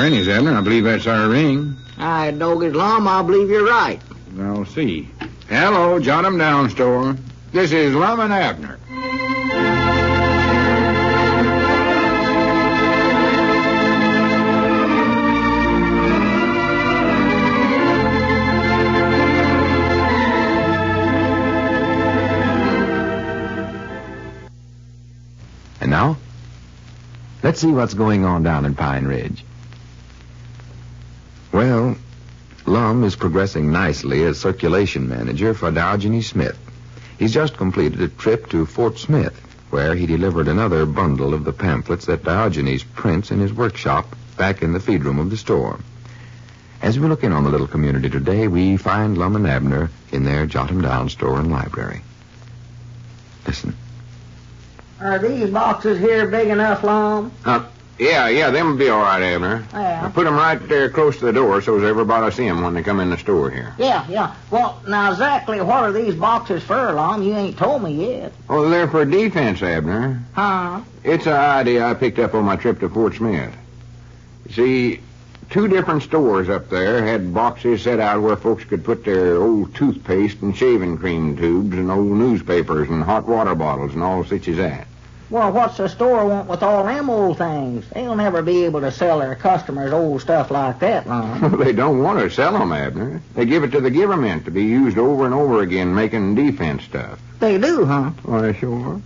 granny's, Abner. I believe that's our ring. Doggies, Lum, I believe you're right. I'll see. Hello, Jot 'em Down store. This is Lum and Abner. And now, let's see what's going on down in Pine Ridge. Well, Lum is progressing nicely as circulation manager for Diogenes Smith. He's just completed a trip to Fort Smith, where he delivered another bundle of the pamphlets that Diogenes prints in his workshop back in the feed room of the store. As we look in on the little community today, we find Lum and Abner in their Jot 'em Down store and library. Listen. Are these boxes here big enough, Lum? Yeah, them'll be all right, Abner. Yeah. I put 'em right there close to the door so as everybody see 'em when they come in the store here. Yeah. Well, now exactly what are these boxes for, Lum? You ain't told me yet. Oh, they're for defense, Abner. Huh? It's an idea I picked up on my trip to Fort Smith. You see, 2 different stores up there had boxes set out where folks could put their old toothpaste and shaving cream tubes and old newspapers and hot water bottles and all such as that. Well, what's the store want with all them old things? They'll never be able to sell their customers old stuff like that, Lum. They don't want to sell 'em, Abner. They give it to the government to be used over and over again making defense stuff. They do, huh? Why, sure.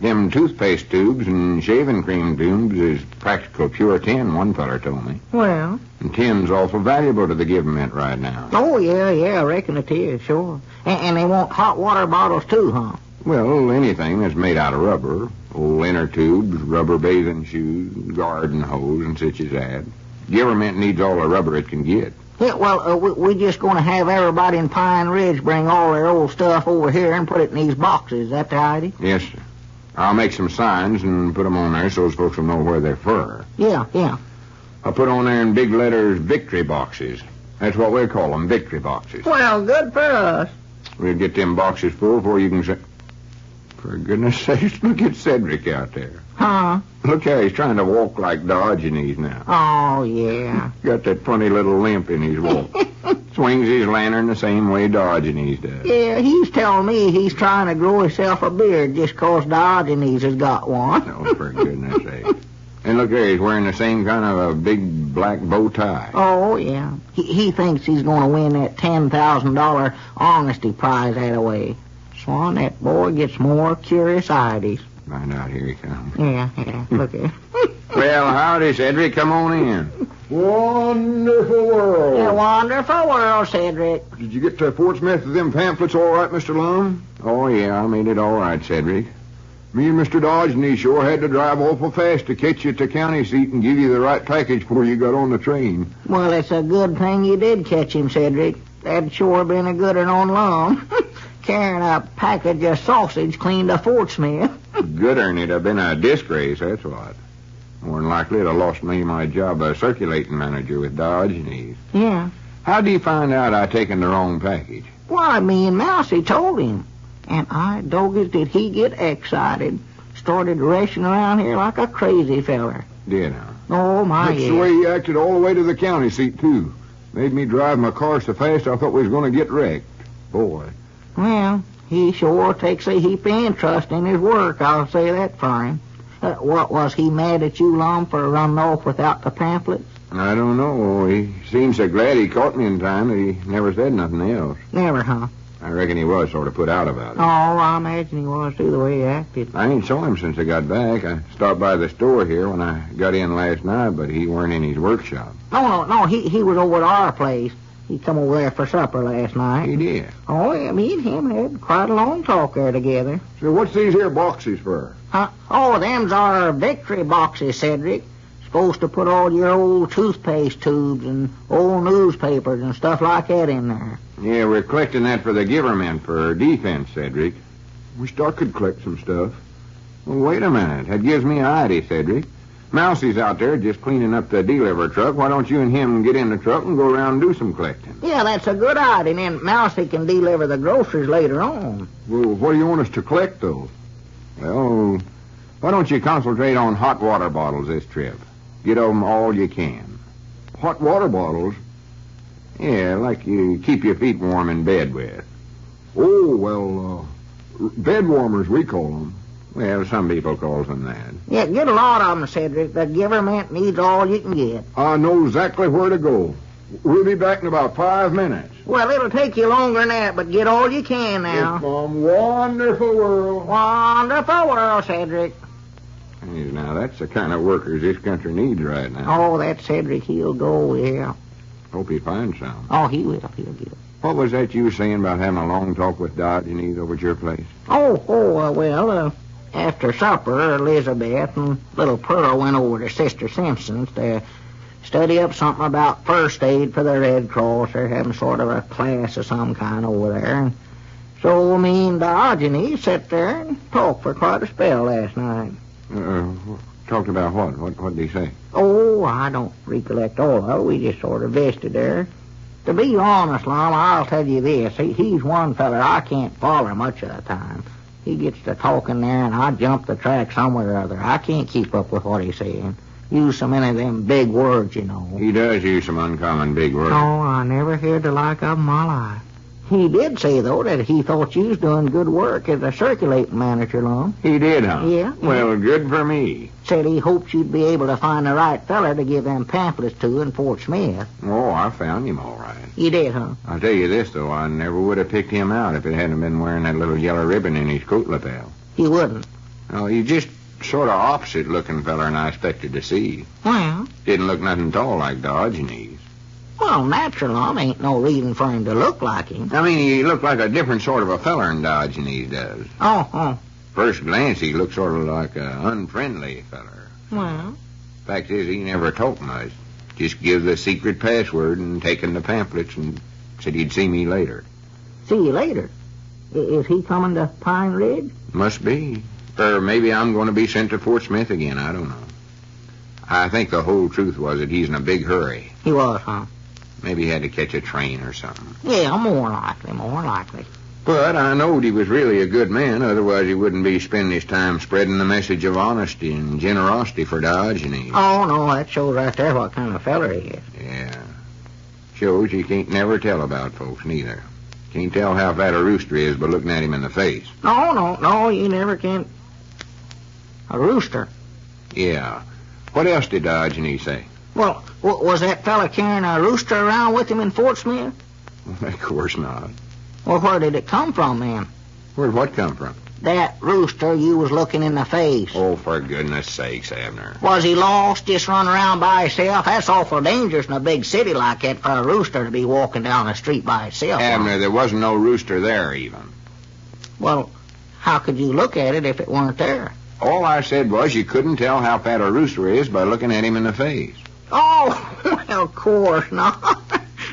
Them toothpaste tubes and shaving cream tubes is practical pure tin, one feller told me. Well? And tin's awful valuable to the government right now. Oh, yeah, I reckon it is, sure. And they want hot water bottles too, huh? Well, anything that's made out of rubber. Old inner tubes, rubber bathing shoes, garden hose, and such as that. Government needs all the rubber it can get. Yeah, well, we're just going to have everybody in Pine Ridge bring all their old stuff over here and put it in these boxes. Is that the idea? Yes, sir. I'll make some signs and put 'em on there so those folks will know where they're for. Yeah. I'll put on there in big letters, victory boxes. That's what we call 'em, victory boxes. Well, good for us. We'll get them boxes full before you can say... For goodness sakes, look at Cedric out there. Huh? Look how he's trying to walk like Diogenes now. Oh, yeah. Got that funny little limp in his walk. Swings his lantern the same way Diogenes does. Yeah, he's telling me he's trying to grow himself a beard just 'cause Diogenes has got one. Oh, for goodness sake. And look there, he's wearing the same kind of a big black bow tie. Oh, yeah. He thinks he's going to win that $10,000 honesty prize that away. Swan, that boy gets more curious ideas. Find out, here he comes. Yeah, look at him. Well, howdy, Cedric. Come on in. Wonderful world. A wonderful world, Cedric. Did you get to Fort Smith with them pamphlets all right, Mr. Lum? Oh, yeah, I made it all right, Cedric. Me and Mr. Dodgeney sure had to drive awful fast to catch you at the county seat and give you the right package before you got on the train. Well, it's a good thing you did catch him, Cedric. That'd sure been a good one on Lum. Carrying a package of sausage clean to Fort Smith. Goodern, it'd have been a disgrace, that's what. More than likely it'd have lost me my job as circulating manager with Diogenes. Yeah. How'd you find out I'd taken the wrong package? Why, me and Mousy told him. And doggies, did he get excited. Started racing around here like a crazy feller. Did I? Oh, my, That's yeah. the way he acted all the way to the county seat, too. Made me drive my car so fast I thought we was going to get wrecked. Boy. Well, he sure takes a heap of interest in his work, I'll say that for him. What, was he mad at you, Lum, for running off without the pamphlets? I don't know. He seemed so glad he caught me in time that he never said nothing else. Never, huh? I reckon he was sort of put out about it. Oh, I imagine he was, too, the way he acted. I ain't saw him since I got back. I stopped by the store here when I got in last night, but he weren't in his workshop. No, he was over at our place. He come over there for supper last night. He did? Oh, yeah, me and him had quite a long talk there together. So what's these here boxes for? Oh, them's our victory boxes, Cedric. Supposed to put all your old toothpaste tubes and old newspapers and stuff like that in there. Yeah, we're collecting that for the government for defense, Cedric. Wished I could collect some stuff. Well, wait a minute. That gives me an idea, Cedric. Mousie's out there just cleaning up the deliver truck. Why don't you and him get in the truck and go around and do some collecting? Yeah, that's a good idea. And then Mousy can deliver the groceries later on. Well, what do you want us to collect, though? Well, why don't you concentrate on hot water bottles this trip? Get 'em all you can. hot water bottles? Yeah, like you keep your feet warm in bed with. Oh, well, bed warmers, we call them. Well, some people calls them that. Yeah, get a lot of them, Cedric. The government needs all you can get. I know exactly where to go. We'll be back in about 5 minutes. Well, it'll take you longer than that, but get all you can now. It's a wonderful world. Wonderful world, Cedric. Hey, now, that's the kind of workers this country needs right now. Oh, that Cedric, he'll go, yeah. Hope he finds some. Oh, he will. He'll get it. What was that you were saying about having a long talk with Diogenes over at your place? Well, after supper, Elizabeth and little Pearl went over to Sister Simpson's to study up something about first aid for the Red Cross. They're having sort of a class of some kind over there. And so me and Diogenes sat there and talked for quite a spell last night. Talked about what? What did he say? Oh, I don't recollect all of it. We just sort of visited there. To be honest, Lum, I'll tell you this. He's one feller I can't follow much of the time. He gets to talking there, and I jump the track somewhere or other. I can't keep up with what he's saying. Use so many of them big words, you know. He does use some uncommon big words. Oh, I never heard the like of 'em in my life. He did say, though, that he thought you was doing good work as a circulating manager, Lum. He did, huh? Yeah. Well, good for me. Said he hoped you'd be able to find the right feller to give them pamphlets to in Fort Smith. Oh, I found him all right. You did, huh? I'll tell you this, though. I never would have picked him out if it hadn't been wearing that little yellow ribbon in his coat lapel. You wouldn't. No, he's just sort of opposite-looking feller than I expected to see. Well, Didn't look nothing at all like Diogenes. natural, Lum. Ain't no reason for him to look like him. I mean, he looked like a different sort of a feller than Diogenes does. Oh. First glance, he looked sort of like an unfriendly feller. Well, Fact is, he never talked much. Just give the secret password and taken the pamphlets and said he'd see me later. see you later. Is he coming to Pine Ridge? Must be. Or maybe I'm going to be sent to Fort Smith again. I don't know. I think the whole truth was that he's in a big hurry. He was, huh? Maybe he had to catch a train or something. Yeah, more likely. But I knowed he was really a good man. Otherwise, he wouldn't be spending his time spreading the message of honesty and generosity for Diogenes. Oh, no, that shows right there what kind of feller he is. Yeah. Shows you can't never tell about folks, neither. Can't tell how fat a rooster is by looking at him in the face. No, you never can. A rooster. Yeah. What else did Diogenes say? Well, was that fella carrying a rooster around with him in Fort Smith? Of course not. Well, where did it come from, then? Where'd what come from? That rooster you was looking in the face. Oh, for goodness sakes, Abner. Was he lost, just run around by himself? That's awful dangerous in a big city like that for a rooster to be walking down the street by himself. Abner, there wasn't no rooster there, even. Well, how could you look at it if it weren't there? All I said was you couldn't tell how fat a rooster is by looking at him in the face. Oh, well, of course not.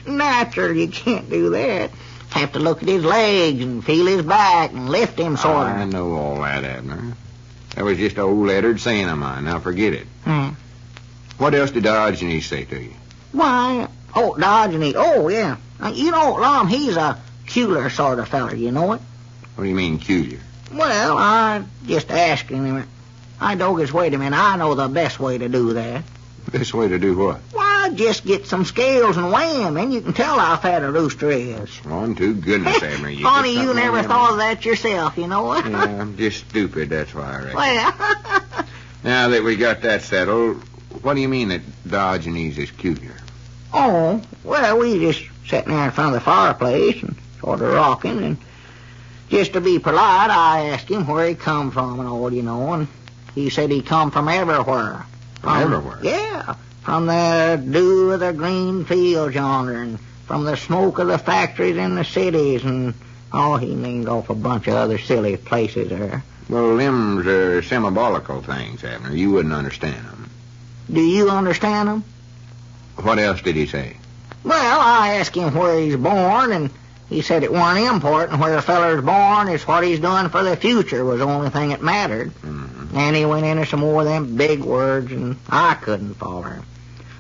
Natural, you can't do that. Have to look at his legs and feel his back and lift him sort of. I know all that, Abner. That was just an old lettered saying of mine. Now forget it. What else did Diogenes say to you? Why, Diogenes. Oh, yeah. You know, Lum, he's a culer sort of feller, you know it? What do you mean, culiar? Well, I just asking him. I doggos, wait a minute, I know the best way to do that. Best way to do what? Why, just get some scales and weigh him, and you can tell how fat a rooster is. On to goodness, Abner. Funny you never thought of that yourself, you know? Yeah, I'm just stupid, that's why I reckon. Well, Now that we got that settled, what do you mean that Diogenes is culiar? oh, well, we just sitting there in front of the fireplace and sort of rocking, and just to be polite, I asked him where he come from and all, you know, and he said he come from everywhere. From everywhere? Yeah, from the dew of the green fields yonder, and from the smoke of the factories in the cities, and, he named off a bunch of other silly places there. Well, them's are symbolical things, Abner. You wouldn't understand them. Do you understand them? What else did he say? Well, I asked him where he's born, and he said it weren't important where a feller's born. It's what he's doing for the future was the only thing that mattered. Mm-hmm. And he went into some more of them big words, and I couldn't follow him.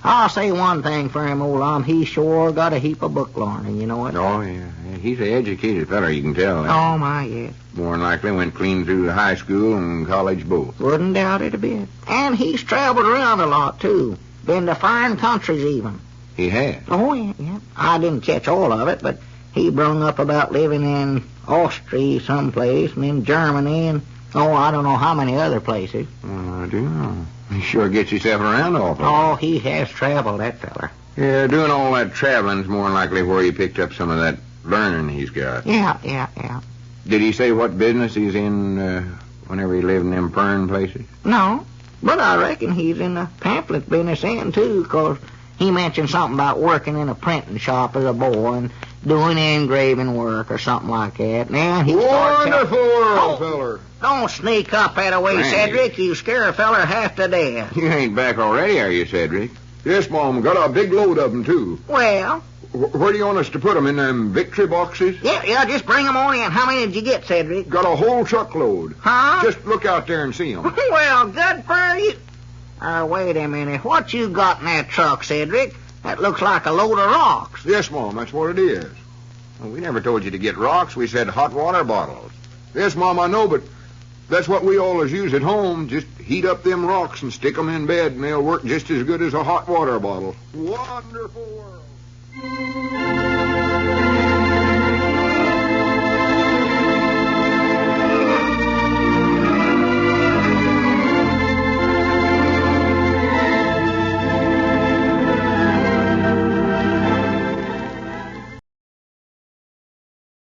I'll say one thing for him, old Lum. He sure got a heap of book learning, you know what? Oh, yeah. He's an educated feller, you can tell. Oh, my, yes. More than likely went clean through the high school and college both. Wouldn't doubt it a bit. And he's traveled around a lot, too. Been to fine countries, even. He has? Oh, yeah. I didn't catch all of it, but he brung up about living in Austria someplace, and in Germany, and, I don't know how many other places. I do know. He sure gets himself around awful. Oh, he has traveled, that feller. Yeah, doing all that traveling's more than likely where he picked up some of that learning he's got. Yeah. Did he say what business he's in whenever he lived in them fern places? No, but I reckon he's in the pamphlet business then, too, 'cause he mentioned something about working in a printing shop as a boy and doing engraving work or something like that. Now he started... Wonderful world, feller. Don't sneak up that way, Randy. Cedric. You scare a feller half to death. You ain't back already, are you, Cedric? Yes, Mom. Got a big load of them, too. Well, Where do you want us to put them? In them victory boxes? yeah, just bring 'em on in. How many did you get, Cedric? Got a whole truckload. Huh? Just look out there and see 'em. Well, good for you. Wait a minute. What you got in that truck, Cedric? That looks like a load of rocks. Yes, Mom. That's what it is. Well, we never told you to get rocks. We said hot water bottles. Yes, Mom, I know, but that's what we always use at home. Just heat up them rocks and stick 'em in bed, and they'll work just as good as a hot water bottle. Wonderful world.